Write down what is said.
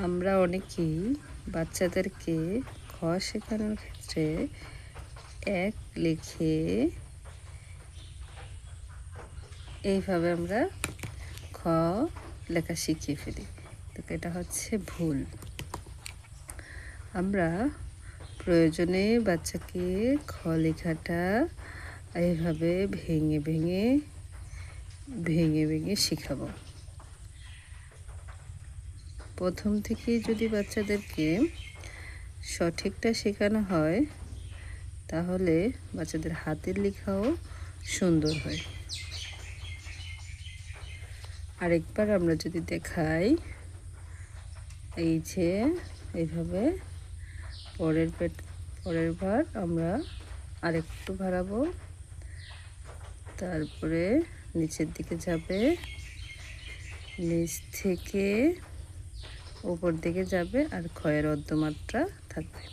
আমরা অনেকেই বাচ্চাদেরকে খ শেখানোর ক্ষেত্রে এক লিখে এইভাবে আমরা খ লেখা শিখিয়ে ফেলি। তো এটা হচ্ছে ভুল। আমরা প্রয়োজনে বাচ্চাকে খ লেখাটা এইভাবে ভেঙে ভেঙে ভেঙে ভেঙে শেখাবো। প্রথম থেকেই যদি বাচ্চাদেরকে সঠিকটা শেখানো হয় তাহলে বাচ্চাদের হাতের লেখাও সুন্দর হয়। আরেকবার আমরা যদি দেখাই, এই যে এইভাবে পরের বার আমরা আরেকটু বাড়াবো, তারপরে নিচের দিকে যাবে, নিচ থেকে উপর দিকে যাবে আর ক্ষয়ের অর্ধমাত্রা থাকবে।